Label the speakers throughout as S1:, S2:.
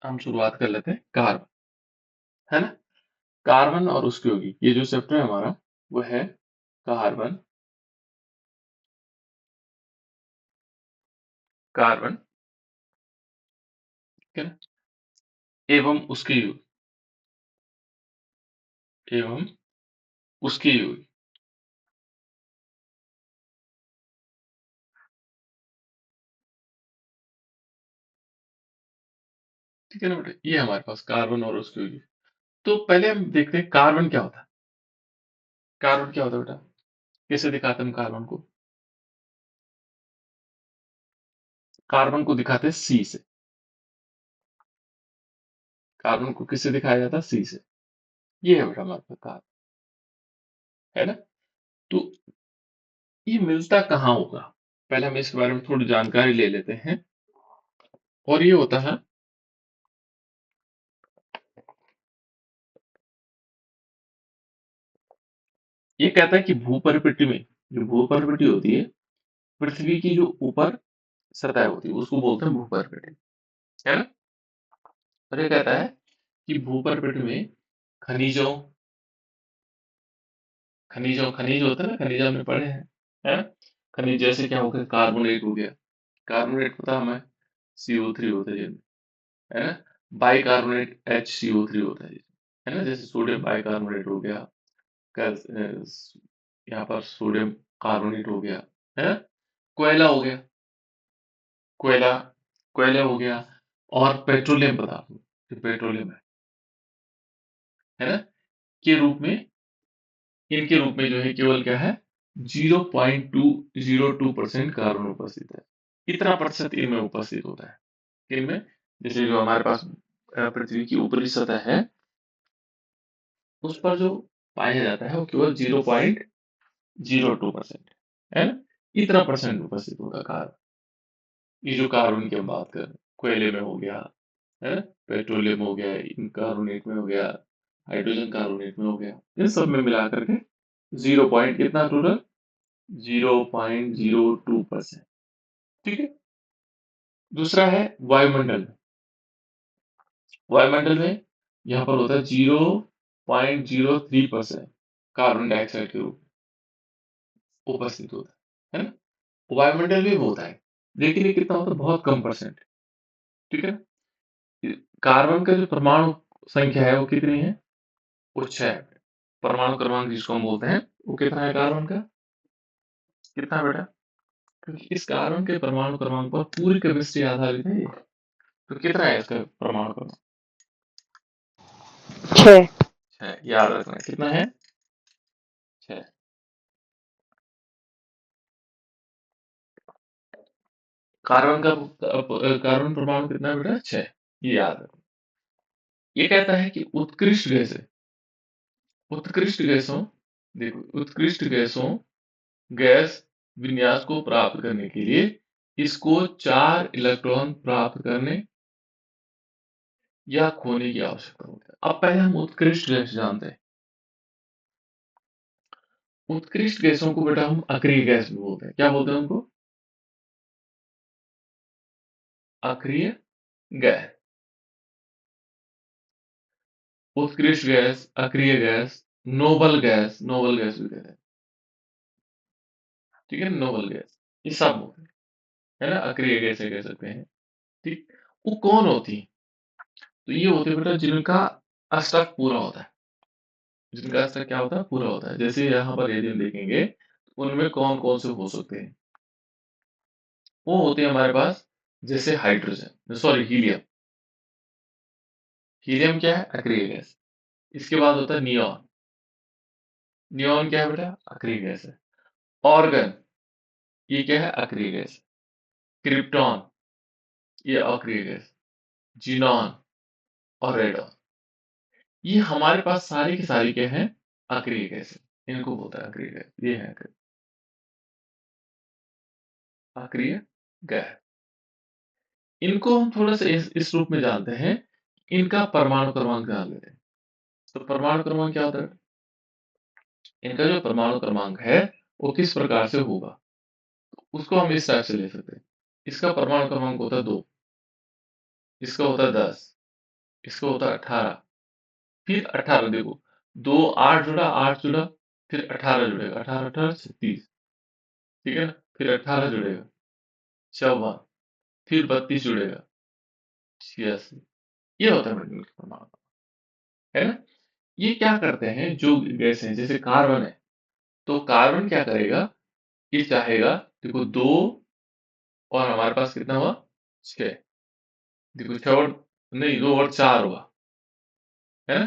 S1: हम शुरुआत कर लेते हैं कार्बन, है ना? कार्बन और उसके यौगिक, ये जो चैप्टर है हमारा वो है कार्बन, कार्बन, ठीक है ना? एवं उसके यौगिक, एवं उसके यौगिक, ठीक है ना बेटा? ये हमारे पास कार्बन और उसके यौगिक। तो पहले हम देखते हैं कार्बन क्या होता है। कार्बन क्या होता है बेटा? कैसे दिखाते हैं हम कार्बन को? कार्बन को दिखाते हैं सी से। कार्बन को किससे दिखाया जाता है? सी से। ये है बेटा हमारे पास कार्बन, है ना? तो ये मिलता कहाँ होगा? पहले हम इसके बारे में थोड़ी जानकारी ले लेते हैं। और ये होता है, ये कहता है कि भूपरिपृथ्वी में, जो भूपरिपृथ्वी होती है, पृथ्वी की जो ऊपर सतह होती है उसको बोलते हैं भूपरिपृथ्वी, है ना? और ये कहता है कि भूपरिपृथ्वी में खनिजों, खनिज होता है ना, खनिज हमने पढ़े हैं, है ना? खनिज जैसे क्या हो गया? कार्बोनेट हो गया। कार्बोनेट पता है हमें? CO3 होता है जिनमें, है ना? बाइकार्बोनेट HCO3 होता है जिसमें, है ना? जैसे सोडियम बाइकार्बोनेट हो गया, यहाँ पर सोडियम कार्बोनेट हो गया, है ना? कोयला हो गया, कोयला, कोयला हो गया। और पेट्रोलियम पदार्थ, जो पेट्रोलियम है ना? के रूप में, इनके रूप में जो है केवल क्या है? 0.202% कार्बन उपस्थित है। इतना प्रतिशत इनमें उपस्थित होता है। किनमें? जैसे जो हमारे पास पृथ्वी की ऊपरी सतह है, उस पर जो पाया जाता है वो केवल 0.02% है ना? इतना परसेंट उपस्थित होगा कार्बन। ये जो कार्बन की हम बात कर रहे हैं, कोयले में हो गया, है ना? पेट्रोलियम हो गया, इन कार्बोनेट में हो गया, हाइड्रोजन कार्बोनेट में हो गया, इन सब में मिला करके 0 पॉइंट कितना टोटल? 0.02%, ठीक है? दूसरा है वायुमंडल। वायुमंडल में यहाँ पर होता है 0.03% कार्बन डाइऑक्साइड के रूप में उपस्थित होता है ना? वायुमंडल में भी होता है, लेकिन ये कितना होता है? बहुत कम परसेंट, ठीक है? कार्बन का जो परमाणु संख्या है वो कितनी है? वो 6। परमाणु क्रमांक जिसको हम बोलते हैं, वो कितना है कार्बन का? कितना बेटा? क्योंकि इस कार्बन के परमाणु क्रमांक पर पूरी केमिस्ट्री आधारित है ये। तो कितना है इसका परमाणु क्रमांक?
S2: 6।
S1: 6, याद रखना कितना है? 6। कार्बन का कार्बन परमाणु कितना है बेटा? 6, ये याद रखना। ये कहता है कि उत्कृष्ट गैसें, उत्कृष्ट गैसों, देखो उत्कृष्ट गैसों, गैस विन्यास को प्राप्त करने के लिए इसको 4 इलेक्ट्रॉन प्राप्त करने या खोने की आवश्यकता होती है। अब पहले हम उत्कृष्ट गैस जानते हैं। उत्कृष्ट गैसों को बेटा हम अक्रिय गैस भी बोलते हैं। क्या बोलते हैं उनको? अक्रिय गैस। उत्कृष्ट गैस, अक्रिय गैस, नोबल गैस भी कहते हैं, ठीक है? नोबल गैस, ये सब होते हैं, है ना? अक्रिय गैसें कह सकते हैं, ठीक? वो कौन होती है? तो ये होते हैं बेटा जिनका अष्टक पूरा होता है। जिनका अष्टक क्या होता है? पूरा होता है। जैसे यहाँ पर यदि हम देखेंगे, उनमें कौन कौन से हो सकते हैं? वो होते हैं हमारे पास, जैसे हाइड्रोजन, सॉरी हीलियम। हीलियम क्या है? अक्रिय गैस। इसके बाद होता है नियॉन। नियॉन क्या है बेटा? अक्रिय गैस है। ऑर्गन, ये क्या है? अक्रिय गैस। क्रिप्टॉन, ये अक्रिय गैस। जीनॉन और रेडॉन, ये हमारे पास सारी की सारी क्या है? अक्रिय गैस है। इनको बोलता है अक्रिय गैस। ये है अक्रिय गैस। इनको हम थोड़ा सा इस रूप में जानते हैं। इनका परमाणु क्रमांक जान लेते हैं। तो परमाणु क्रमांक क्या होता है? इनका जो परमाणु क्रमांक है वो किस प्रकार से होगा, उसको हम इस टाइप से ले सकते हैं। इसका परमाणु क्रमांक होता है 2, इसका होता है 10, इसका होता है 18, फिर 18 देखो, 2 8 जुड़ा, 8 जुड़ा, फिर 18 जुड़ेगा, 18 18 36, ठीक है ना? फिर 18 जुड़ेगा, 54, फिर 32 जुड़ेगा, 86। ये होता है मेंडल का प्रमाण, है ना? ये क्या करते हैं जो गैस हैं, जैसे कार्बन है, तो कार्बन क्या करेगा, ये चाहेगा, देखो 2 और हमारे पास कितना हुआ 6, देखो 6 और नहीं 2 और 4 हुआ, है ना?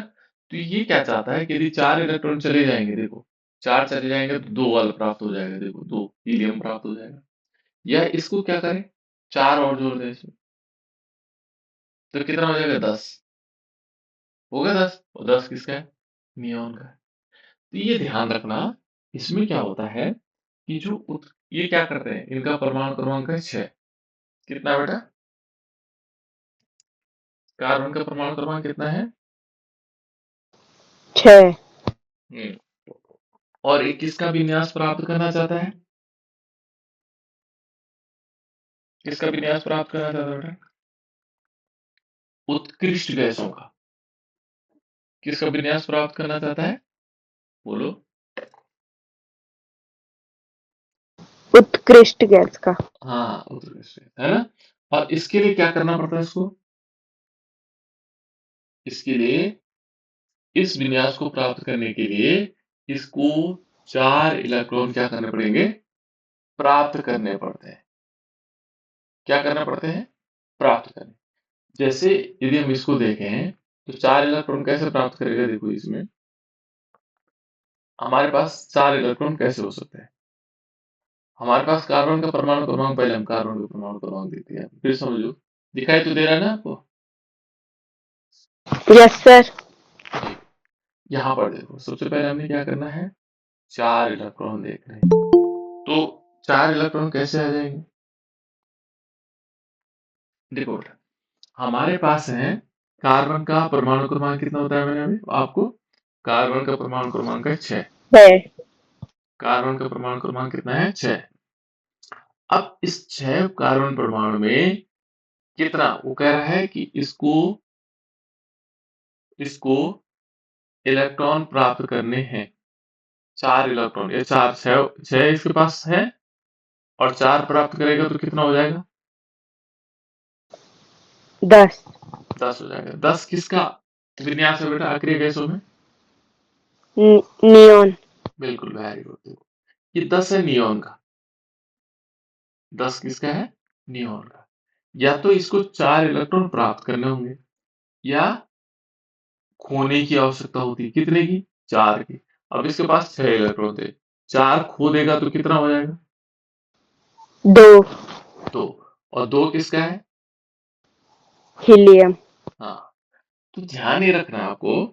S1: तो ये क्या चाहता है कि यदि 4 इलेक्ट्रॉन चले जाएंगे, देखो 4 चले जाएंगे तो 2 वाला प्राप्त हो जाएगा, देखो 2 हीलियम प्राप्त हो जाएगा। या इसको क्या करें, 4 और जोड़ दें इसमें, तो कितना हो जाएगा 10, हो गया 10, और 10 किसका है, नियॉन का है। तो ये ध्यान रखना, इसमें क्या होता है कि ये क्या करते हैं, इनका परमाणु क्रमांक है 6, कितना बेटा, कार्बन का परमाणु क्रमांक कितना है
S2: 6।
S1: और ये किसका विन्यास प्राप्त करना चाहता है, किसका विन्यास प्राप्त करना चाहता है बेटा, उत्कृष्ट गैसों का, किसका विन्यास प्राप्त करना चाहता है, बोलो,
S2: उत्कृष्ट गैस का।
S1: हाँ उत्कृष्ट, है ना? और इसके लिए क्या करना पड़ता है इसको, इसके लिए इस विन्यास को प्राप्त करने के लिए इसको 4 इलेक्ट्रॉन क्या करने पड़ेंगे, प्राप्त करने पड़ते हैं, क्या करना पड़ते हैं, प्राप्त करने। जैसे यदि हम इसको देखें तो 4 इलेक्ट्रॉन कैसे प्राप्त करेगा, देखो इसमें हमारे पास 4 इलेक्ट्रॉन कैसे हो सकते हैं, हमारे पास कार्बन का परमाणु क्रमांक, पहले हम कार्बन का परमाणु क्रमांक देते हैं, फिर समझो, दिखाई तो दे रहा है ना आपको,
S2: यस सर।
S1: ठीक, यहाँ पर देखो सबसे पहले हमने क्या करना है, 4 इलेक्ट्रॉन देख रहे हैं, तो 4 इलेक्ट्रॉन कैसे आ जाएंगे, देखो बेटा, हमारे पास है कार्बन का परमाणु क्रमांक कितना होता है, मैंने अभी आपको, कार्बन का परमाणु क्रमांक है 6,
S2: है।
S1: कार्बन का परमाणु क्रमांक कितना है 6। अब इस 6 कार्बन परमाणु में कितना, वो कह रहा है कि इसको इसको इलेक्ट्रॉन प्राप्त करने हैं, 4 इलेक्ट्रॉन, ये 4 6 इसके पास है, और 4 प्राप्त करेगा तो कितना हो जाएगा,
S2: 10।
S1: 10 हो जाएगा। 10 किसका विन्यास है बेटा अक्रिय गैसों में,
S2: नियॉन।
S1: बिल्कुल, वेरी गुड, देखो ये 10 है नियॉन का, 10 किसका है, नियॉन का। या तो इसको 4 इलेक्ट्रॉन प्राप्त करने होंगे, या खोने की आवश्यकता होती है, कितने की, 4 की। अब इसके पास 6 इलेक्ट्रॉन थे, 4 खो देगा तो कितना हो जाएगा,
S2: 2।
S1: 2, और 2 किसका है,
S2: हीलियम।
S1: हाँ। तो ध्यान ये रखना आपको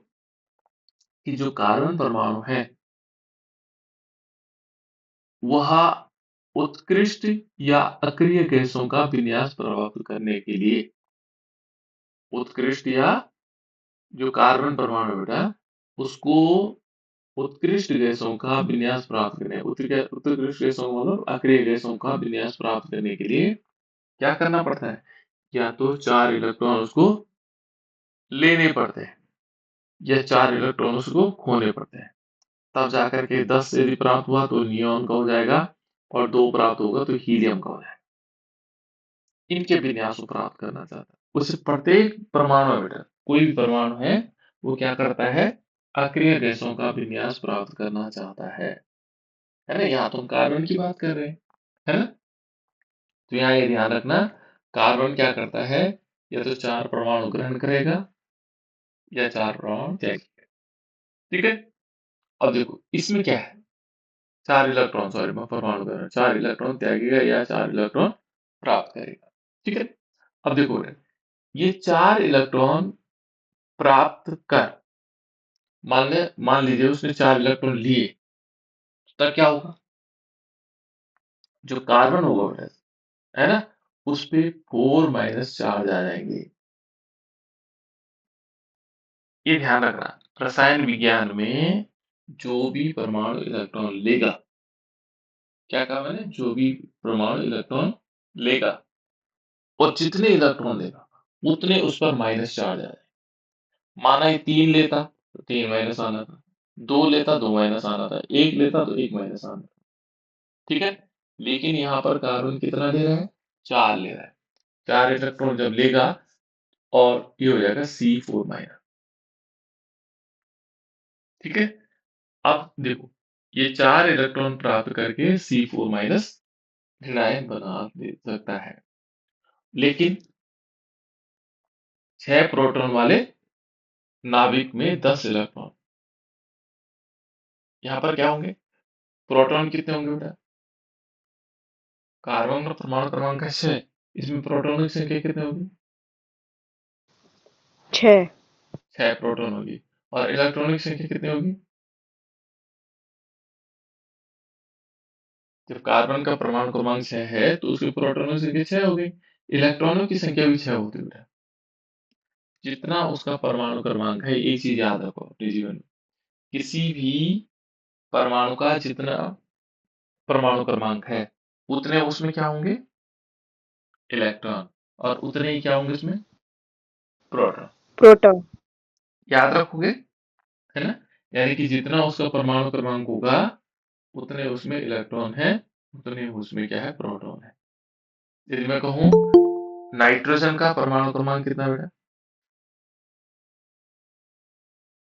S1: कि जो कार्बन परमाणु है वह उत्कृष्ट या अक्रिय गैसों का विन्यास प्रभावित करने के लिए, उत्कृष्ट या जो कार्बन परमाणु है बेटा, उसको उत्कृष्ट गैसों का विन्यास प्राप्त करने, उत्कृष्ट गैसों का मतलब अक्रिय गैसों का विन्यास प्राप्त करने के लिए क्या करना पड़ता है, या तो 4 इलेक्ट्रॉन उसको लेने पड़ते हैं, या 4 इलेक्ट्रॉन उसको खोने पड़ते हैं, तब जाकर के 10 यदि प्राप्त हुआ तो नियॉन का हो जाएगा, और 2 प्राप्त होगा तो हीलियम का हो जाएगा। इनके विन्यास को प्राप्त करना चाहता है, उस प्रत्येक परमाणु है बेटा, कोई भी परमाणु है वो क्या करता है, अक्रिय गैसों का विन्यास प्राप्त करना चाहता है ना? यहाँ तो हम कार्बन की बात कर रहे हैं, है ना? तो यहाँ ये ध्यान रखना, कार्बन क्या करता है, या तो 4 परमाणु ग्रहण करेगा, या 4 परमाणु त्याग, ठीक है? अब देखो इसमें क्या है, 4 इलेक्ट्रॉन, सॉरी मैं परमाणु कह रहा हूँ, 4 इलेक्ट्रॉन त्यागेगा या 4 इलेक्ट्रॉन प्राप्त करेगा, ठीक है? अब देखो ये 4 इलेक्ट्रॉन प्राप्त कर, मान लीजिए उसने 4 इलेक्ट्रॉन लिए, तब क्या होगा, जो कार्बन होगा बेटा, है ना, उस पे 4 माइनस चार्ज आ जाएंगे। ये ध्यान रखना, रसायन विज्ञान में जो भी परमाणु इलेक्ट्रॉन लेगा, क्या कहा मैंने, जो भी परमाणु इलेक्ट्रॉन लेगा और जितने इलेक्ट्रॉन लेगा उतने उस पर माइनस चार्ज आ जाए, माना ये 3 लेता तो 3 माइनस आना था, 2 लेता 2 माइनस आना था, 1 लेता तो 1 माइनस आना था। ठीक है, लेकिन यहाँ पर कार्बन कितना ले रहा है, 4 ले रहा है। 4 इलेक्ट्रॉन जब लेगा और ये हो जाएगा C4 माइनस। ठीक है, अब देखो ये 4 इलेक्ट्रॉन प्राप्त करके C4 माइनस ऋणायन बना दे सकता है, लेकिन 6 प्रोटॉन वाले नाभिक में 10 इलेक्ट्रॉन। यहाँ पर क्या होंगे, प्रोटॉन कितने होंगे बेटा, कार्बन का परमाणु क्रमांक है 6, इसमें प्रोटॉनों की संख्या कितनी होगी,
S2: 6
S1: 6 प्रोटॉन होगी। और इलेक्ट्रॉनों की संख्या कितनी होगी, जब कार्बन का परमाणु क्रमांक 6 है तो उसके प्रोटॉनों की संख्या 6 हो गई, इलेक्ट्रॉनों की संख्या भी 6 होती है बेटा। जितना उसका परमाणु क्रमांक है, एक चीज याद रखो अपने जीवन में, किसी भी परमाणु का जितना परमाणु क्रमांक है उतने उसमें क्या होंगे, इलेक्ट्रॉन, और उतने ही क्या होंगे उसमें, प्रोटॉन।
S2: प्रोटॉन
S1: याद रखोगे, है ना, यानी कि जितना उसका परमाणु क्रमांक होगा उतने उसमें इलेक्ट्रॉन है, उतने उसमें क्या है, प्रोटॉन है। यदि मैं कहूं नाइट्रोजन का परमाणु क्रमांक कितना बेटा,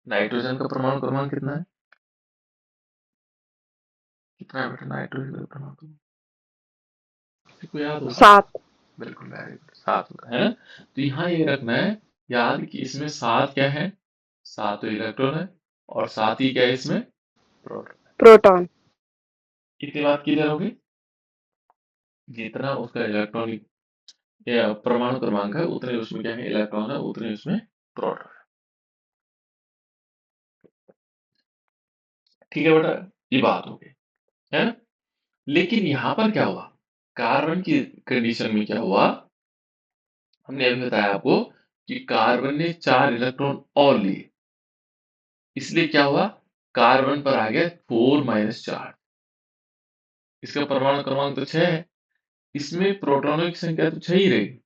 S1: नाइट्रोजन का परमाणु क्रमांक कितना है, कितना है बेटा नाइट्रोजन का परमाणु क्रमांक, किसी को याद होगा,
S2: 7
S1: बिल्कुल वेरी गुड, 7 होगा, है ना। तो यहाँ ये रखना है याद कि इसमें 7 क्या है, 7 तो इलेक्ट्रॉन है, और 7 ही क्या है इसमें, प्रोटॉन।
S2: प्रोटॉन
S1: इतनी बात क्लियर होगी, जितना उसका इलेक्ट्रॉनिक या परमाणु क्रमांक है उतने उसमें क्या है, इलेक्ट्रॉन है, उतने उसमें प्रोटॉन है। ठीक है बेटा, ये बात हो गई, है ना। लेकिन यहाँ पर क्या हुआ, कार्बन की कंडीशन में क्या हुआ, हमने अभी बताया आपको कि कार्बन ने 4 इलेक्ट्रॉन और लिए, इसलिए क्या हुआ, कार्बन पर आ गया 4 माइनस चार्ज। इसका परमाणु क्रमांक तो 6 है, इसमें प्रोटॉनों की संख्या तो 6 ही रहेगी,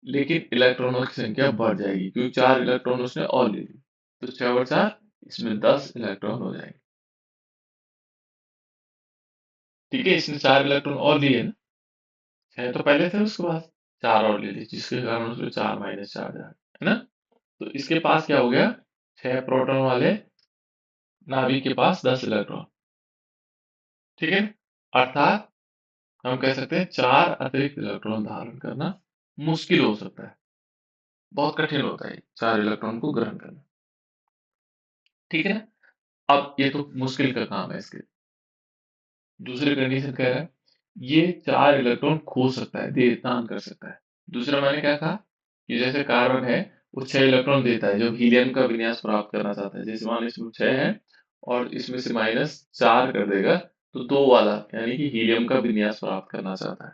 S1: लेकिन इलेक्ट्रॉनों की संख्या बढ़ जाएगी क्योंकि 4 इलेक्ट्रॉन उसने और ले ली, तो 6 और 4 इसमें 10 इलेक्ट्रॉन हो जाएंगे। ठीक है, इसने 4 इलेक्ट्रॉन और लिए ना, 6 तो पहले थे उसके पास, 4 और ले लिए, जिसके कारण उसमें 4 माइनस चार्ज आ गया, है ना। तो इसके पास क्या हो गया, 6 प्रोटॉन वाले नाभिक के पास 10 इलेक्ट्रॉन। ठीक है, अर्थात हम कह सकते हैं 4 अतिरिक्त इलेक्ट्रॉन धारण करना मुश्किल हो सकता है, बहुत कठिन होता है 4 इलेक्ट्रॉन को ग्रहण करना। ठीक है ना, अब ये तो मुश्किल का काम है इसके। दूसरी कंडीशन कह रहा है ये 4 इलेक्ट्रॉन खो सकता है, दे दान कर सकता है। दूसरा मैंने क्या कहा कि जैसे कार्बन है वो 6 इलेक्ट्रॉन देता है जब हीलियम का विन्यास प्राप्त करना चाहता है, जैसे मान इसमें 6 है और इसमें से -4 कर देगा तो 2 वाला, यानी कि हीलियम का विन्यास प्राप्त करना चाहता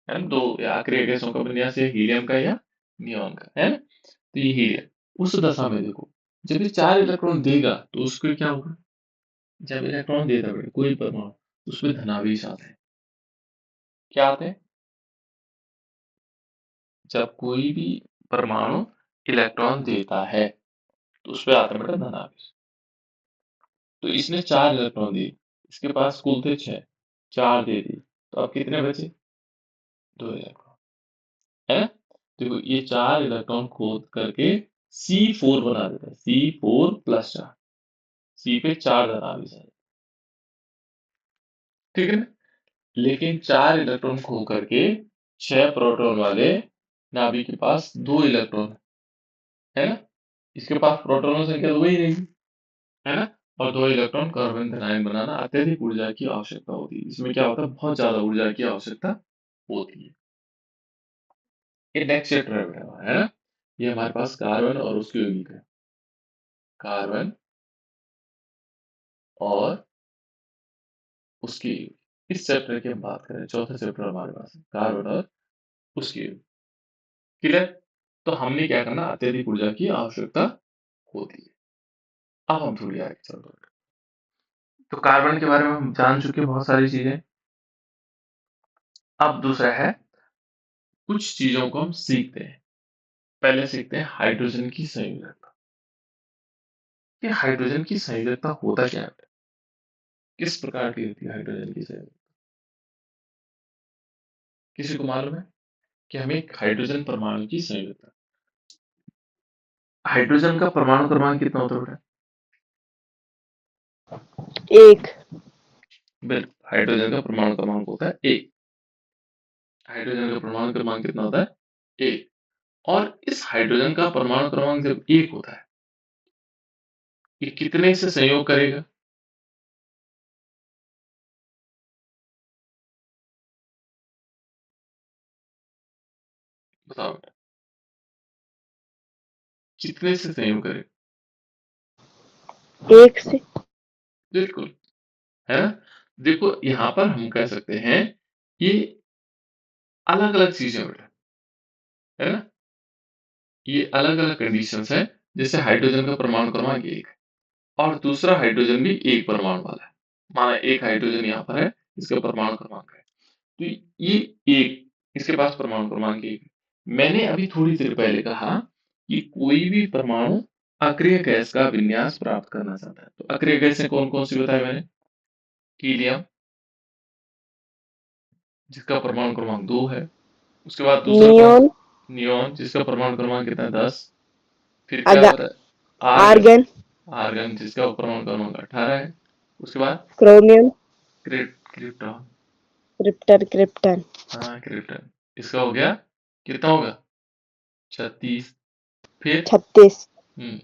S1: है ना, 2 या आखिरी गैसों का विन्यास या हीलियम का या नियॉन का, है ना। तो ये हीलियम उस दशा में देखो, जब ये 4 इलेक्ट्रॉन देगा तो उसको क्या होगा, जब इलेक्ट्रॉन देता है कोई परमाणु तो उसमें धनावेश आते हैं। क्या आते हैं, जब कोई भी परमाणु इलेक्ट्रॉन देता है तो उस पे आता है बेटा धनावेश। तो इसने 4 इलेक्ट्रॉन दिए, इसके पास कुल थे 6, 4 दे दिए, तो अब कितने बचे, 2 इलेक्ट्रॉन, है ना। देखो ये 4 इलेक्ट्रॉन खोद करके C4 बना देता है, C4 प्लस 4, C पे 4 धनावेश आ जाता है। ठीक है ना, लेकिन 4 इलेक्ट्रॉन खो करके 6 प्रोटॉन वाले नाभिक के पास 2 इलेक्ट्रॉन है ना, इसके पास प्रोटॉनों की संख्या तो वही रहेगी, है ना। और 2 इलेक्ट्रॉन कार्बन एनायन बनाना अत्यधिक ऊर्जा की आवश्यकता होती है, इसमें क्या होता है, बहुत ज्यादा ऊर्जा की आवश्यकता होती है। ये नेक्स्ट चैप्टर है बेटा, है ना। ये हमारे पास कार्बन और उसके यौगिक है, कार्बन और उसके यौगिक। इस चैप्टर की हम बात करें, चौथा चैप्टर हमारे पास है कार्बन और उसके यौगिक। क्लियर, तो हमने क्या करना, अत्यधिक ऊर्जा की आवश्यकता होती है। अब हम थोड़ी आगे चलते हैं, तो कार्बन के बारे में हम जान चुके हैं बहुत सारी चीजें। अब दूसरा है, कुछ चीजों को हम सीखते हैं। पहले सीखते हैं हाइड्रोजन की संयोजकता। कि हाइड्रोजन की संयोजकता होता क्या है, किस प्रकार की होती है हाइड्रोजन की संयोजकता? किसी को मालूम है कि हमें एक हाइड्रोजन परमाणु की संयोजकता, हाइड्रोजन का परमाणु क्रमांक कितना होता है बेटा?
S2: एक।
S1: बिल्कुल, हाइड्रोजन का परमाणु क्रमांक होता है एक। हाइड्रोजन का परमाणु क्रमांक कितना होता है? एक। और इस हाइड्रोजन का परमाणु क्रमांक जब एक होता है, ये कितने से संयोग करेगा? बताओ बेटा, कितने से संयोग करेगा?
S2: एक से।
S1: बिल्कुल, है ना? देखो यहाँ पर हम कह सकते हैं ये अलग अलग चीजें हैं बेटा, है ना? ये अलग अलग कंडीशंस है। जैसे हाइड्रोजन का परमाणु क्रमांक एक है और दूसरा हाइड्रोजन भी एक परमाणु वाला है। माना एक हाइड्रोजन यहाँ पर है, इसका परमाणु क्रमांक है, तो ये एक, इसके पास परमाणु क्रमांक एक है। मैंने अभी थोड़ी देर पहले कहा कि कोई भी परमाणु अक्रिय गैस का विन्यास प्राप्त करना चाहता है, तो अक्रिय गैसें कौन कौन सी बताई मैंने? हीलियम, जिसका परमाणु क्रमांक 2 है। उसके बाद दूसरा कौन सा?
S2: नियोन।
S1: नियॉन, जिसका परमाणु क्रमांक कितना है? 10। फिर क्या
S2: आगा
S1: बताया? Argon,
S2: argon.
S1: आर्गन जिसका परमाणु क्रमांक 18 है। उसके बाद
S2: क्रोमियम।
S1: Krypton,
S2: krypton.
S1: हाँ क्रिप्टन, इसका हो गया, कितना होगा? 36। फिर
S2: 36।
S1: हम्म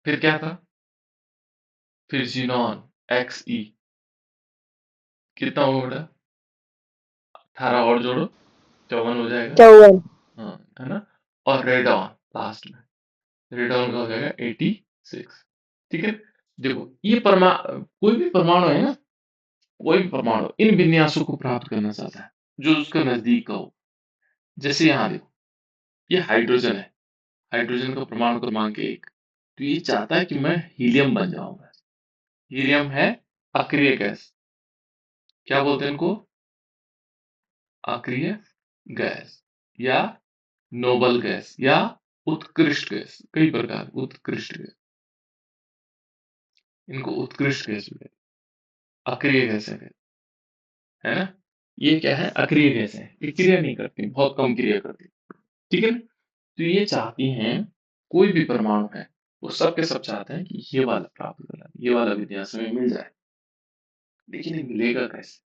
S1: फिर क्या था? फिर जीनॉन, XE, कितना होगा बेटा? 18 और जोड़ो, 54 हो जाएगा।
S2: 54।
S1: हाँ, है ना? और रेडॉन लास्ट में, रेडॉन का हो जाएगा 86। ठीक है, देखो ये कोई भी परमाणु है ना, कोई भी परमाणु इन विन्यासों को प्राप्त करना चाहता है जो उसका नजदीक का हो। जैसे यहाँ देखो, ये हाइड्रोजन है, हाइड्रोजन का परमाणु क्रमांक एक, तो ये चाहता है कि मैं हीलियम बन जाऊंगा। हीलियम है अक्रिय गैस, क्या बोलते हैं इनको? अक्रिय गैस या नोबल गैस या उत्कृष्ट गैस, कई प्रकार उत्कृष्ट गैस, इनको उत्कृष्ट गैस भी कहते हैं, अक्रिय गैस है ना? ये क्या है? अक्रिय गैस है, ये क्रिया नहीं करती, बहुत कम क्रिया करती, ठीक है ना? तो ये चाहती हैं, कोई भी परमाणु है वो सब के सब चाहते हैं कि ये वाला प्राप्त करना, ये वाला विन्यास हमें मिल जाए, लेकिन ये मिलेगा कैसे?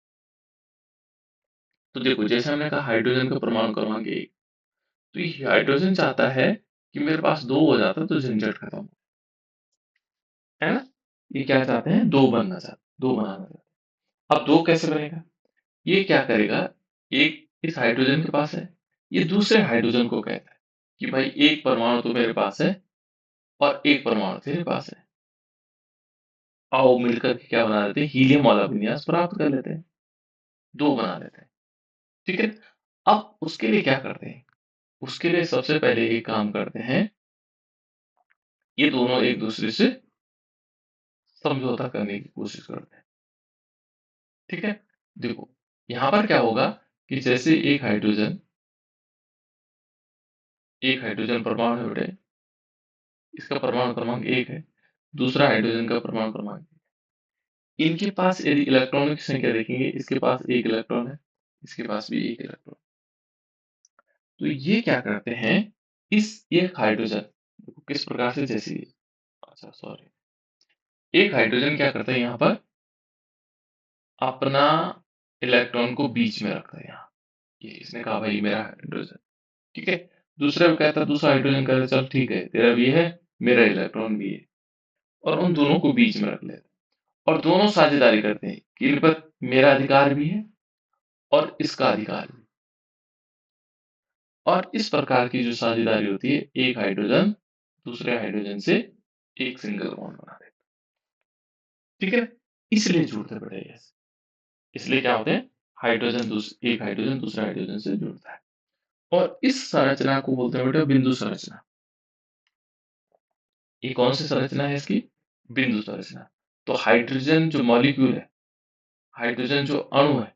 S1: तो देखो, जैसे हमने कहा हाइड्रोजन का परमाणु क्रमांक एक, तो ये हाइड्रोजन चाहता है कि मेरे पास दो हो जाता तो झंझट खत्म, है ना? ये क्या चाहते हैं? दो बनना चाहते, दो बनाना चाहते। अब दो कैसे बनेगा? ये क्या करेगा, एक इस हाइड्रोजन के पास है, ये दूसरे हाइड्रोजन को कहता है कि भाई एक परमाणु तो मेरे पास है और एक परमाणु तेरे पास है, आओ मिलकर के क्या बना लेते हैं? हीलियम वाला विन्यास प्राप्त कर लेते हैं, दो बना लेते हैं, ठीक है? अब उसके लिए क्या करते हैं? उसके लिए सबसे पहले एक काम करते हैं, ये दोनों एक दूसरे से समझौता करने की कोशिश करते हैं, ठीक है? देखो, यहाँ पर क्या होगा कि जैसे एक हाइड्रोजन परमाणु है बेटे, इसका परमाणु क्रमांक एक है, दूसरा हाइड्रोजन का परमाणु क्रमांक, इनके पास यदि इलेक्ट्रॉनों की संख्या देखेंगे, इसके पास एक इलेक्ट्रॉन है, इसके पास भी एक इलेक्ट्रॉन, तो ये क्या करते हैं, इस एक हाइड्रोजन, देखो किस प्रकार से, जैसे अच्छा सॉरी, एक हाइड्रोजन क्या करता है यहाँ पर, अपना इलेक्ट्रॉन को बीच में रखता है यहाँ, ये इसने कहा भाई मेरा हाइड्रोजन, ठीक है? दूसरा भी कहता है, दूसरा हाइड्रोजन कहता है चल ठीक है, तेरा भी है, मेरा इलेक्ट्रॉन भी है, और उन दोनों को बीच में रख लेते हैं और दोनों साझेदारी करते हैं कि इन पर मेरा अधिकार भी है और इसका अधिकार भी, और इस प्रकार की जो साझेदारी होती है, एक हाइड्रोजन दूसरे हाइड्रोजन से एक सिंगल बॉन्ड बना देता है, ठीक है? इसलिए जुड़ते बड़े गैस, इसलिए क्या होते हैं, एक हाइड्रोजन दूसरे हाइड्रोजन से जुड़ता है, और इस संरचना को बोलते हैं बेटा बिंदु संरचना। ये कौन सी संरचना है इसकी? बिंदु संरचना। तो हाइड्रोजन जो मॉलिक्यूल है, हाइड्रोजन जो अणु है,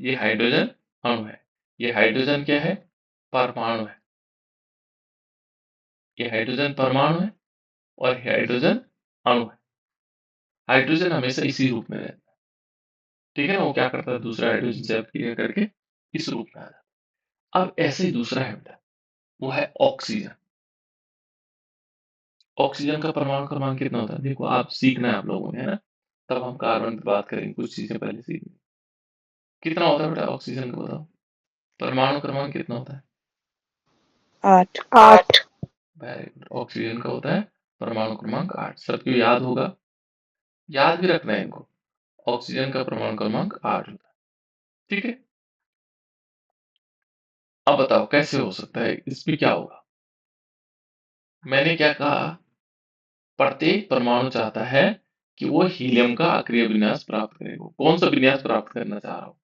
S1: ये हाइड्रोजन अणु है, ये हाइड्रोजन क्या है? परमाणु है, ये हाइड्रोजन परमाणु है और ये हाइड्रोजन अणु है। हाइड्रोजन हमेशा इसी रूप में रहता है, ठीक है ना? वो क्या करता है, दूसरा हाइड्रोजन से अपक्रिया करके इस रूप में आ जाता है। अब ऐसे ही दूसरा है बेटा, वो है ऑक्सीजन। ऑक्सीजन का परमाणु क्रमांक कितना होता है? देखो, आप सीखना है आप लोगों ने, है ना? तब हम कार्बन पे बात करेंगे, कुछ चीजें पहले सीखेंगे। कितना होता है बेटा ऑक्सीजन का, बताओ? परमाणु क्रमांक कितना होता है?
S2: 8
S1: 8। Very good. ऑक्सीजन का होता है परमाणु क्रमांक 8। सबको याद होगा, याद भी रखना है इनको। ऑक्सीजन का परमाणु क्रमांक 8 होता है, ठीक है? अब बताओ कैसे हो सकता है, इसमें क्या होगा? मैंने क्या कहा? प्रत्येक परमाणु चाहता है कि वो हीलियम का अक्रिय विन्यास प्राप्त करे। वो कौन सा विन्यास प्राप्त करना चाह रहा हो?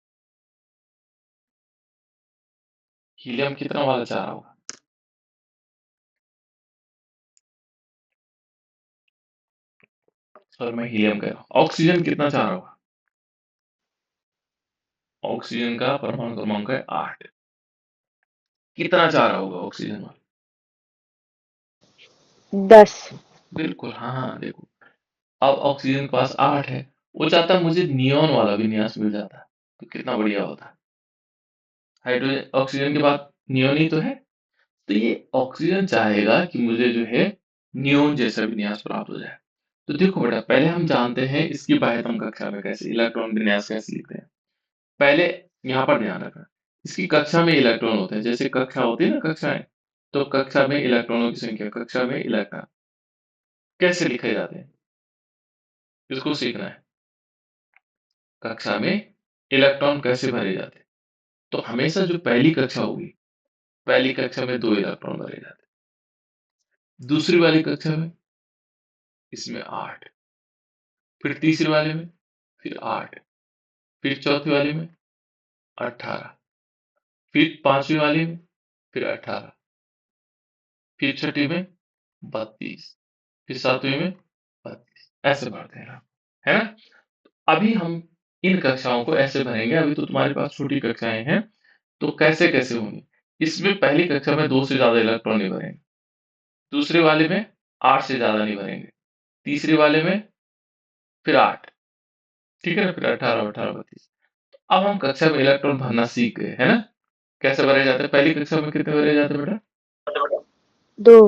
S1: हीलियम कितना वाला चाह रहा होगा? सर मैं हीलियम कह रहा हूँ। ऑक्सीजन कितना चाह रहा होगा? ऑक्सीजन का परमाणु क्रमांक है 8। कितना चाह रहा होगा ऑक्सीजन वाला?
S2: 10
S1: बिल्कुल, हाँ हाँ, देखो। अब ऑक्सीजन के पास 8 है, वो चाहता है मुझे नियॉन वाला विन्यास मिल जाता, तो कितना बढ़िया होता। हाइड्रोजन ऑक्सीजन के बाद नियॉन ही तो है, तो ये ऑक्सीजन चाहेगा कि मुझे जो है नियॉन जैसा विन्यास प्राप्त हो जाए। तो देखो बेटा, पहले हम जानते हैं इसकी बाह्यतम कक्षा में कैसे इलेक्ट्रॉन विन्यास कैसे लिखते हैं। पहले यहाँ पर ध्यान रखना, इसकी कक्षा में इलेक्ट्रॉन होते हैं, जैसे कक्षा होती है ना, कक्षाएं। तो कक्षा में इलेक्ट्रॉनों की संख्या, कक्षा में इलेक्ट्रॉन कैसे लिखे जाते हैं, इसको सीखना है। कक्षा में इलेक्ट्रॉन कैसे भरे जाते हैं? तो हमेशा जो पहली कक्षा होगी, पहली कक्षा में 2 इलेक्ट्रॉन भरे जाते हैं। दूसरी वाली कक्षा में इसमें 8, फिर तीसरी वाले में फिर 8, फिर चौथी वाली में 18, फिर पांचवी वाली में फिर 18, फिर छठी में 32, फिर सातवीं में 32, ऐसे बढ़ते हैं, है ना? अभी हम इन कक्षाओं को ऐसे भरेंगे। अभी तो तुम्हारे पास छोटी कक्षाएं हैं, तो कैसे कैसे होंगी? इसमें पहली कक्षा में 2 से ज्यादा इलेक्ट्रॉन नहीं भरेंगे, दूसरे वाले में 8 से ज्यादा नहीं भरेंगे, तीसरे वाले में फिर 8, ठीक है ना? फिर 18, 18, 32। अब हम कक्षा में इलेक्ट्रॉन भरना सीख गए, है ना? कैसे भरे जाते हैं? पहली कक्षा में कितने भरे जाते हैं बेटा?
S2: 2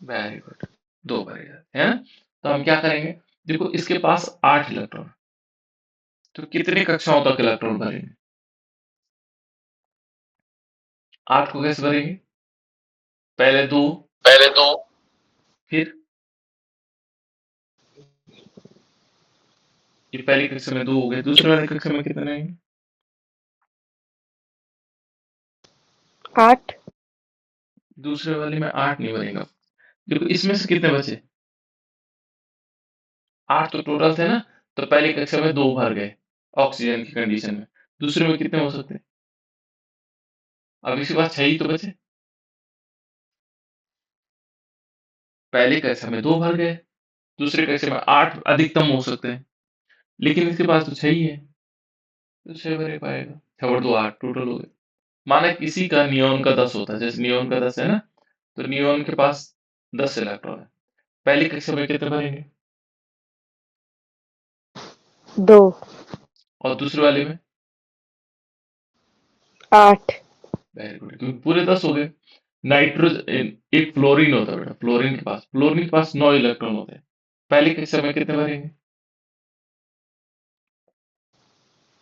S1: वेरी गुड, 2 भरे जाते हैं, है ना? तो हम क्या करेंगे, देखो इसके पास 8 इलेक्ट्रॉन, तो कितनी कक्षाओं तक इलेक्ट्रॉन भरेंगे? 8 को कैसे भरेंगे? पहले 2,
S2: पहले तो
S1: फिर ये पहली कक्षा में 2 हो गए, दूसरे वाली कक्षा में कितने आएंगे?
S2: 8
S1: दूसरे वाले में 8 नहीं बनेगा। देखो इसमें से कितने बचे? 8 तो टोटल थे ना, तो पहली कक्षा में 2 भर गए ऑक्सीजन की कंडीशन में, दूसरे में कितने हो सकते हैं? अब इसके पास 6 ही तो बचे। पहली कक्षा में 2 भर गए, दूसरी कक्षा में 8 अधिकतम हो सकते हैं, लेकिन इसके पास तो 6 ही है, तो 6 भर ही पाएगा। 6 और 2 8 टोटल हो गए। माना किसी का नियॉन का 10 होता है, जैसे नियॉन का 10 है ना, तो नियॉन के पास 10 इलेक्ट्रॉन है, पहली कक्षा में कितने भरेंगे?
S2: 2
S1: और दूसरे वाले में?
S2: 8
S1: वेरी गुड, क्योंकि पूरे 10 हो गए। नाइट्रोजन, एक फ्लोरीन होता है बेटा, फ्लोरीन के पास 9 इलेक्ट्रॉन होते हैं, पहली कक्षा में कितने भरेंगे?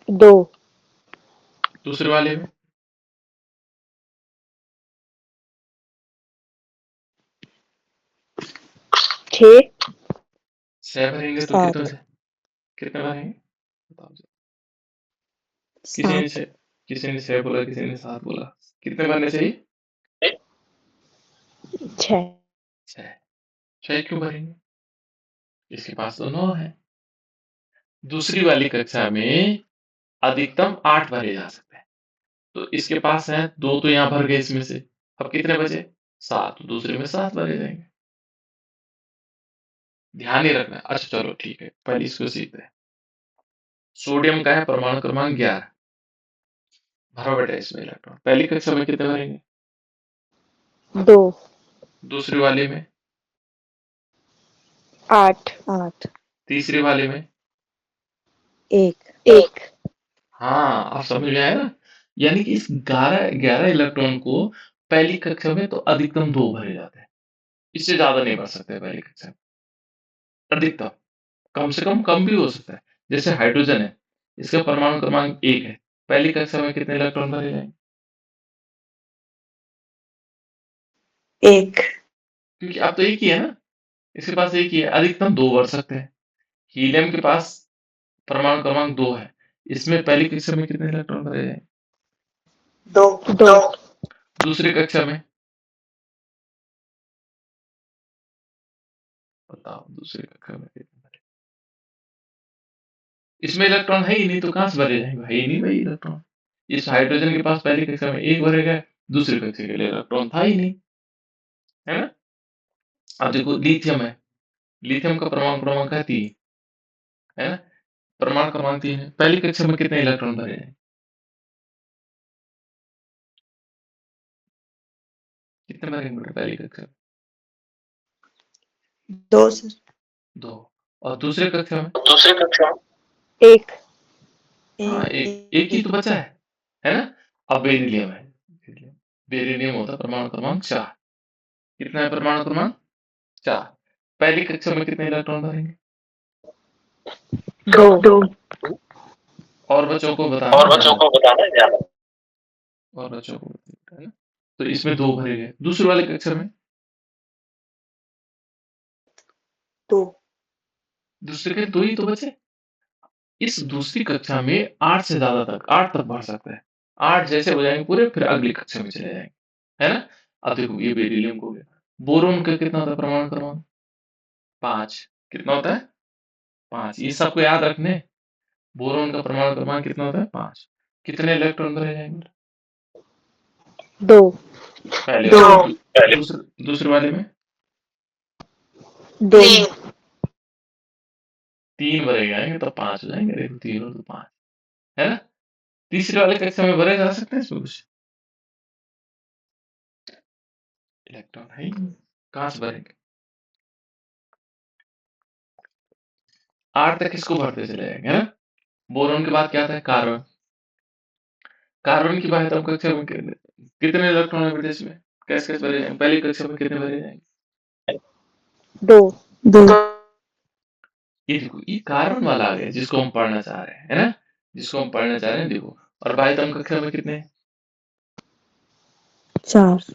S2: 2
S1: दूसरे वाले में?
S2: 6
S1: 6 भरेंगे तो कितने
S2: 7
S1: से कितने भरेंगे, बताओ जरा। किसी ने
S2: 7
S1: 6, किसी ने 6 बोला, किसी ने 7 बोला, कितने भरने चाहिए?
S2: 6
S1: 6। 6 क्यों भरेंगे? इसके पास तो 9 है। दूसरी वाली कक्षा में अधिकतम 8 भरे जा सकते हैं, तो इसके पास है 2 तो यहाँ भर गए इसमें से, अब कितने बचे? 7, दूसरे में 7 भरे जाएंगे। ध्यान ही रखना है। अच्छा चलो ठीक है, पहले इसको सीखते हैं। सोडियम का है परमाणु क्रमांक 11, भरो बेटा इसमें इलेक्ट्रॉन, पहली कक्षा में कितने भरेंगे?
S2: 2
S1: दूसरी वाली में,
S2: 8
S1: तीसरी वाली में।
S2: 1
S1: हाँ, आप समझ में आया ना? यानी कि इस 11 इलेक्ट्रॉन को पहली कक्षा में तो अधिकतम 2 भरे जाते हैं। इससे ज़्यादा नहीं भर सकते पहली कक्षा में, अधिकतम। कम से कम भी हो सकता है। जैसे हाइड्रोजन है, इसका परमाणु क्रमांक 1 है। पहली कक्षा में कितने इलेक्ट्रॉन भरे जाएंगे?
S2: 1
S1: क्योंकि अब तो एक ही है ना, इसके पास एक ही है, अधिकतम 2 भर सकते हैं। हीलियम के पास परमाणु क्रमांक 2 है, इसमें पहली कक्षा में कितने इलेक्ट्रॉन भरे जाएंगे?
S2: 2
S1: दूसरी कक्षा में बताओ, दूसरी कक्षा में कितने भरे? इसमें इलेक्ट्रॉन है ही नहीं, तो कहाँ से भरे जाएंगे? है ही नहीं भाई इलेक्ट्रॉन। इस हाइड्रोजन के पास पहली कक्षा में 1 भरे गए, दूसरी कक्षा के लिए इलेक्ट्रॉन था ही नहीं, है ना? अब देखो लिथियम है, लिथियम का परमाणु क्रमांक है 3, है ना? परमाणु क्रमांक 3 है, पहली कक्षा में कितने इलेक्ट्रॉन भरे जाएंगे? कितने भरेंगे बेटा पहली कक्षा में?
S2: 2 सर
S1: 2। और दूसरी कक्षा में?
S2: दूसरी कक्षा 1
S1: हाँ, एक ही तो बचा है ना? अब बेरिलियम है। बेरिलियम होता है परमाणु क्रमांक 4। कितना है परमाणु क्रमांक? 4। पहली कक्षा में कितने इलेक्ट्रॉन भरेंगे?
S2: 2
S1: और बच्चों को बताना
S2: और
S1: है
S2: बच्चों
S1: ध्यान
S2: को
S1: से।
S2: बताना है ध्यान से।
S1: और बच्चों को बताना है ना? तो इसमें 2 भरे गए, दूसरी वाली कक्षा में?
S2: 2
S1: दूसरे के 2 ही तो बचे। इस दूसरी कक्षा में 8 से ज्यादा तक, 8 तक बढ़ सकता है। 8 जैसे हो जाएंगे पूरे, फिर अगली कक्षा में चले जाएंगे, है ना? अब देखो ये बेरिलियम को हो गया। बोरोन का कितना होता है परमाणु क्रमांक? 5। कितना होता है? 5। ये सबको याद रखने। बोरोन का परमाणु क्रमांक कितना होता है? 5। कितने इलेक्ट्रॉन भरे जाएंगे?
S2: 2
S1: पहले
S2: 2
S1: वाले में। दूसरे वाले में
S2: 2
S1: 3 भरे जाएंगे तो 5 हो जाएंगे। देखो 3 और 2 5, है ना? तीसरे वाले कक्षा में भरे जा सकते हैं इसमें कुछ इलेक्ट्रॉन है ही नहीं। कहाँ से भरेंगे? 8 तक इसको भरते चले जाएंगे, है ना? बोरोन के बाद क्या आता है? कार्बन। कार्बन की बात हम कक्षा में कितने इलेक्ट्रॉन है बेटे इसमें? कैसे कैसे भरे जाएंगे? पहली कक्षा में कितने भरे जाएंगे?
S2: 2
S1: ये देखो ये कार्बन वाला आ गया जिसको हम पढ़ना चाह रहे हैं, है ना? जिसको हम पढ़ना चाह रहे हैं, देखो। और बाह्यतम कक्षा में कितने हैं?
S2: 4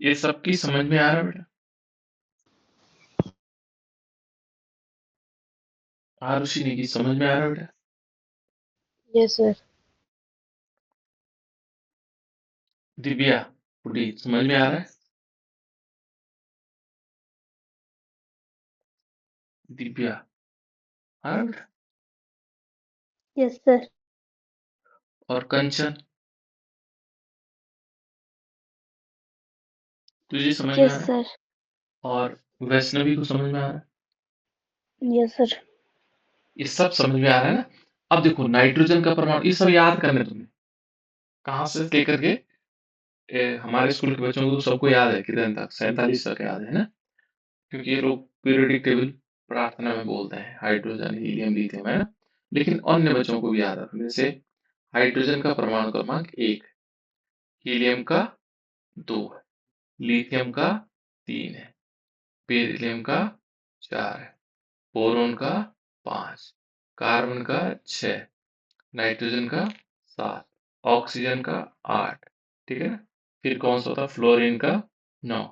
S1: ये सबकी समझ में आ रहा है बेटा? आरुषि की समझ में आ रहा है बेटा?
S2: यस सर
S1: दिव्या पुटी समझ में आ रहा है? दिव्या आ रहा है बेटा?
S2: यस सर
S1: और कंचन तुझे समझ में आ
S2: यस
S1: रहा है?
S2: सर
S1: और वैष्णवी को समझ में आ रहा है?
S2: यस सर
S1: ये सब समझ में आ रहा है ना? अब देखो नाइट्रोजन का परमाणु, ये सब याद करने तुम्हें कहाँ से लेकर के हमारे स्कूल के बच्चों को तो सबको याद है कितने तक, 47 तक याद है ना? क्योंकि ये लोग पीरियोडिक टेबल प्रार्थना में बोलते हैं हाइड्रोजन हीलियम लिथियम, है ना? लेकिन अन्य बच्चों को भी याद रखने, जैसे हाइड्रोजन का परमाणु क्रमांक 1, हीलियम का 2 है, लिथियम का 3 है, बेरिलियम का 4 है, बोरोन का 5, कार्बन का 6, नाइट्रोजन का 7, ऑक्सीजन का 8, ठीक है ना? फिर कौन सा होता है? फ्लोरीन का 9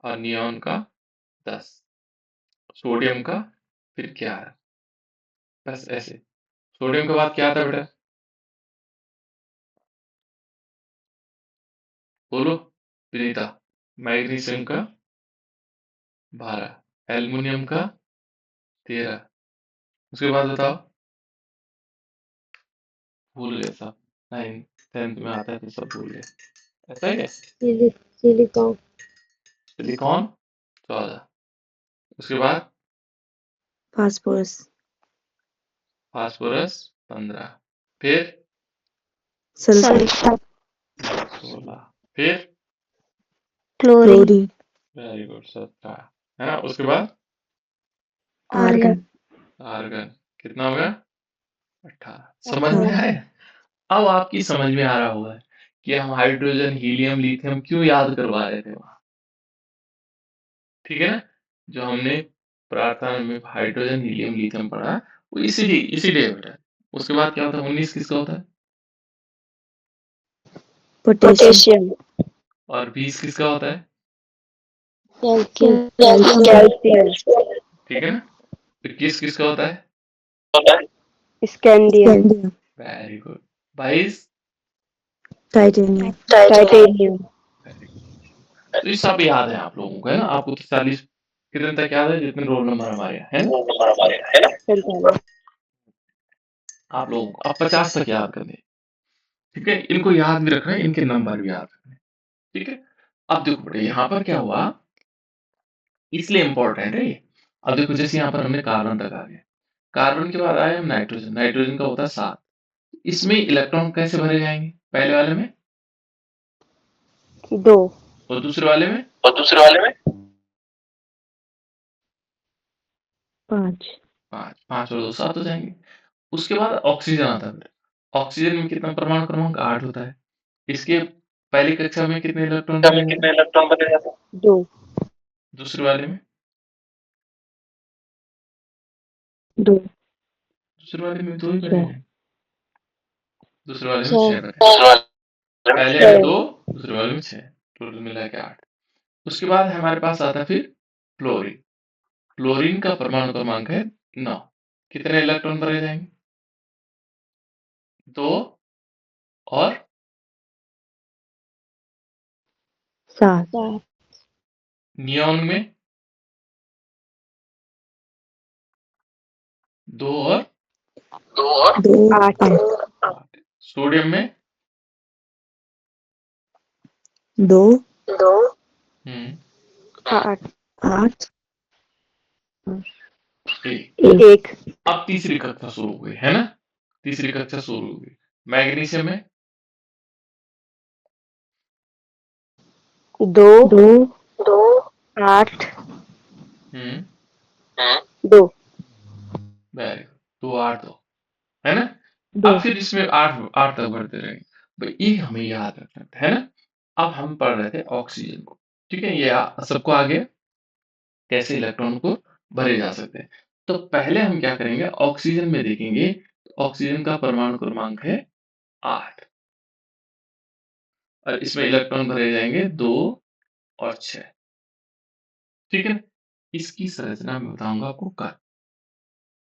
S1: और नियॉन का 10, सोडियम का फिर 11। बस ऐसे। सोडियम के बाद क्या आता है बेटा? बोलो विनीता। मैग्नीशियम का 12, एल्युमिनियम का 13। उसके बाद बताओ। भूल गए सब, 9th 10th में आता है तो सब भूल गए। ऐसा है क्या?
S2: Silicon
S1: silicon 14। उसके बाद
S2: फास्फोरस
S1: फास्फोरस 15। फिर
S2: सल्फर
S1: 16। फिर
S2: क्लोरीन
S1: वेरी गुड, 17 है ना। उसके बाद
S2: आर्गन।
S1: आर्गन कितना हो गया? 18। समझ में
S2: 18।
S1: आया? अब आपकी समझ में आ रहा होगा कि हम हाइड्रोजन, हीलियम, लिथियम क्यों याद करवा रहे थे वहां। ठीक है ना। जो हमने प्रार्थना में हाइड्रोजन, हीलियम, लिथियम पढ़ा, वो इसीलिए बेटा है। उसके बाद क्या होता है? 19 किसका होता है?
S2: पोटेशियम।
S1: और 20 किसका होता है?
S2: कैल्शियम।
S1: ठीक है ना। 21 किसका होता है?
S2: Scandium.
S1: Very good. 22
S2: titanium.
S1: Very good. तो ये सब याद है आप लोगों को, है ना। आपको तो 40 कितने तक याद है? जितने रोल नंबर हमारे यहाँ, है ना। आप लोगों को अब 50 तक याद करने। ठीक है, इनको याद भी रखना है, इनके नंबर भी याद रखने। ठीक है। अब देखो बेटा, यहाँ पर क्या हुआ, इसलिए इंपॉर्टेंट है ये। अब देखो, जैसे यहाँ पर हमने कार्बन तक आ गए, कार्बन के बाद आए हम नाइट्रोजन, नाइट्रोजन का होता है 7। इसमें इलेक्ट्रॉन कैसे भरे जाएंगे? पहले वाले में
S2: 2।
S1: और दूसरे वाले में
S2: 5।
S1: 5। 5 और 2 7 हो जाएंगे। उसके बाद ऑक्सीजन आता है। ऑक्सीजन में कितना परमाणु क्रमांक? 8 होता है। इसके पहली कक्षा में कितने इलेक्ट्रॉन भरे जाते हैं?
S2: 2।
S1: दूसरे वाले में
S2: 2।
S1: दूसरे वाले में 2 ही भरे
S2: 6।
S1: जाएंगे। दूसरे वाले में 6 भरे। पहले में 2, दूसरे वाले में 6, टोटल मिला के 8। उसके बाद हमारे पास आता है फिर फ्लोरीन। फ्लोरीन का परमाणु क्रमांक है 9। कितने इलेक्ट्रॉन भरे जाएंगे? 2 और
S2: 7।
S1: नियोन में 2 और
S2: 2। 8।
S1: 8। सोडियम में
S2: 2।
S1: हम्म
S2: 8। 8।
S1: 1।
S2: 1।
S1: अब तीसरी कक्षा शुरू हो गई, है ना। तीसरी कक्षा शुरू हो गई। मैग्नीशियम में
S2: 2। 8।
S1: हम्म
S2: 2।
S1: वेरी गुड, 2 8 2, है ना।
S2: 2।
S1: अब फिर इसमें 8 8 तक बढ़ते रहेंगे। भाई ये हमें याद रखना है ना। अब हम पढ़ रहे थे ऑक्सीजन को। ठीक है, ये सबको आगे कैसे इलेक्ट्रॉन को भरे जा सकते हैं। तो पहले हम क्या करेंगे, ऑक्सीजन में देखेंगे। ऑक्सीजन का परमाणु क्रमांक है 8 और इसमें इलेक्ट्रॉन भरे जाएंगे 2 और 6। ठीक है। इसकी संरचना मैं बताऊंगा आपको कल।